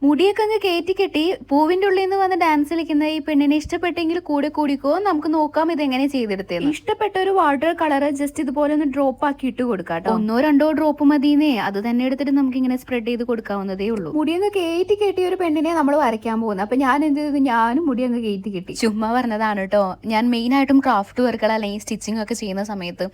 മുടിയൊക്കെ അങ്ങ് കയറ്റി കെട്ടി പൂവിന്റെ ഉള്ളിൽ നിന്ന് വന്ന് ഡാൻസ് കളിക്കുന്ന ഈ പെണ്ണിനെ ഇഷ്ടപ്പെട്ടെങ്കിൽ കൂടെ കൂടിക്കോ, നമുക്ക് നോക്കാം ഇതെങ്ങനെ ചെയ്തെടുത്തേന്ന്. ഇഷ്ടപ്പെട്ട ഒരു വാട്ടർ കളർ ജസ്റ്റ് ഇതുപോലെ ഒന്ന് ഡ്രോപ്പ് ആക്കി ഇട്ട് കൊടുക്കാം. ഒന്നോ രണ്ടോ ഡ്രോപ്പ് മതിന്നേ, അത് തന്നെ എടുത്തിട്ട് നമുക്ക് ഇങ്ങനെ സ്പ്രെഡ് ചെയ്ത് കൊടുക്കാവുന്നതേ ഉള്ളൂ. മുടിയൊന്ന് കയറ്റി കെട്ടിയ ഒരു പെണ്ണിനെ നമ്മൾ വരയ്ക്കാൻ പോകുന്നത്. അപ്പൊ ഞാൻ എന്ത് ചെയ്തു, ഞാനും മുടിയൊന്ന് കയറ്റി കെട്ടി. ചുമ്മാ പറഞ്ഞതാണ് കേട്ടോ. ഞാൻ മെയിൻ ആയിട്ടും ക്രാഫ്റ്റ് വർക്കുകൾ അല്ലെങ്കിൽ സ്റ്റിച്ചിങ് ഒക്കെ ചെയ്യുന്ന സമയത്ത്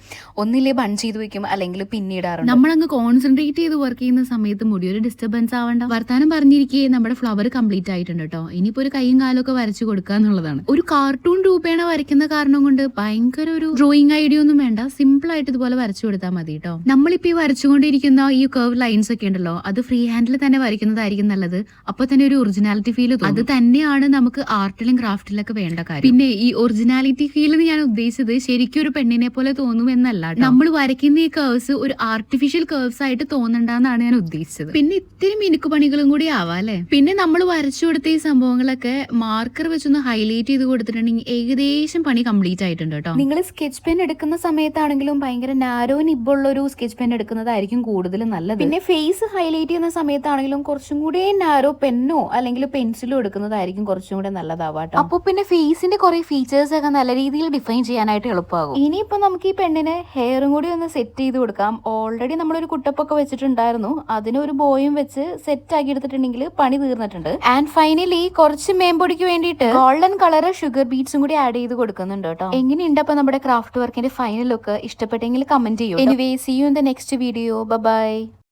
ഒന്നില്ലേ ബൺ ചെയ്ത് വെക്കും, അല്ലെങ്കിൽ പിന്നീടാറുണ്ട്. നമ്മളങ്ങ് കോൺസെൻട്രേറ്റ് ചെയ്ത് വർക്ക് ചെയ്യുന്ന സമയത്ത് മുടി ഒരു ഡിസ്റ്റർബൻസ് ആവണ്ട. വർത്താനം പറഞ്ഞിരിക്കും നമ്മുടെ ഫ്ലവർ കംപ്ലീറ്റ് ആയിട്ടുണ്ട് കേട്ടോ. ഇനിയിപ്പോ ഒരു കൈയും കാലും ഒക്കെ വരച്ചു കൊടുക്കുക എന്നുള്ളതാണ്. ഒരു കാർട്ടൂൺ രൂപേണ വരയ്ക്കുന്ന കാരണം കൊണ്ട് ഭയങ്കര ഒരു ഡ്രോയിങ് ഐഡിയ ഒന്നും വേണ്ട, സിമ്പിൾ ആയിട്ട് ഇതുപോലെ വരച്ചു കൊടുത്താൽ മതി കേട്ടോ. നമ്മളിപ്പോ ഈ വരച്ചുകൊണ്ടിരിക്കുന്ന ഈ കർവ് ലൈൻസ് ഒക്കെ ഉണ്ടല്ലോ, അത് ഫ്രീ ഹാൻഡിൽ തന്നെ വരയ്ക്കുന്നതായിരിക്കും നല്ലത്. അപ്പൊ തന്നെ ഒരു ഒറിജിനാലിറ്റി ഫീൽ തോന്നും. അത് തന്നെയാണ് നമുക്ക് ആർട്ടിലും ക്രാഫ്റ്റിലൊക്കെ വേണ്ട കാര്യം. പിന്നെ ഈ ഒറിജിനാലിറ്റി ഫീൽ എന്ന് ഞാൻ ഉദ്ദേശിച്ചത് ശരിക്കും ഒരു പെണ്ണിനെ പോലെ തോന്നും എന്നല്ല. നമ്മൾ വരയ്ക്കുന്ന ഈ കർവ്സ് ഒരു ആർട്ടിഫിഷ്യൽ കർവ്സ് ആയിട്ട് തോന്നണ്ടെന്നാണ് ഞാൻ ഉദ്ദേശിച്ചത്. പിന്നെ ഇത്തിരി മിനുക്ക് പണികളും കൂടി ആവാം അല്ലെ. പിന്നെ നമ്മൾ വരച്ചു കൊടുത്ത ഈ സംഭവങ്ങളൊക്കെ മാർക്കർ വെച്ചൊന്ന് ഹൈലൈറ്റ് ചെയ്ത് കൊടുത്തിട്ടുണ്ടെങ്കിൽ ഏകദേശം പണി കംപ്ലീറ്റ് ആയിട്ടുണ്ട് കേട്ടോ. നിങ്ങൾ സ്കെച്ച് പെൻ എടുക്കുന്ന സമയത്താണെങ്കിലും ഭയങ്കര നാരോ നിബുള്ള ഒരു സ്കെച്ച് പെൻ എടുക്കുന്നതായിരിക്കും കൂടുതൽ നല്ലത്. പിന്നെ ഫേസ് ഹൈലൈറ്റ് ചെയ്യുന്ന സമയത്താണെങ്കിലും കുറച്ചും കൂടെ നാരോ പെന്നോ അല്ലെങ്കിൽ പെൻസിലോ എടുക്കുന്നതായിരിക്കും കുറച്ചും കൂടെ നല്ലതാവാട്ടോ. അപ്പൊ പിന്നെ ഫേസിന്റെ കുറെ ഫീച്ചേഴ്സ് ഒക്കെ നല്ല രീതിയിൽ ഡിഫൈൻ ചെയ്യാനായിട്ട് എളുപ്പമാകും. ഇനിയിപ്പോ നമുക്ക് ഈ പെണ്ണിന് ഹെയറും കൂടി ഒന്ന് സെറ്റ് ചെയ്ത് കൊടുക്കാം. ഓൾറെഡി നമ്മളൊരു കുട്ടപ്പൊക്കെ വെച്ചിട്ടുണ്ടായിരുന്നു, അതിനൊരു ബോയും വെച്ച് സെറ്റ് ആക്കി എടുത്തിട്ടുണ്ടെങ്കിൽ പണി തീർന്നിട്ടുണ്ട്. ആൻഡ് ഫൈനലി കുറച്ച് മേമ്പൊടിക്ക് വേണ്ടിയിട്ട് ഗോൾഡൻ കളർ ഷുഗർ ബീറ്റ്സും കൂടി ആഡ് ചെയ്ത് കൊടുക്കുന്നുണ്ട് കേട്ടോ. എങ്ങനെയുണ്ട് അപ്പൊ നമ്മുടെ ക്രാഫ്റ്റ് വർക്കിന്റെ ഫൈനൽ ലുക്ക്? ഇഷ്ടപ്പെട്ടെങ്കിൽ കമന്റ് ചെയ്യൂ. Anyway see you in the next video. By.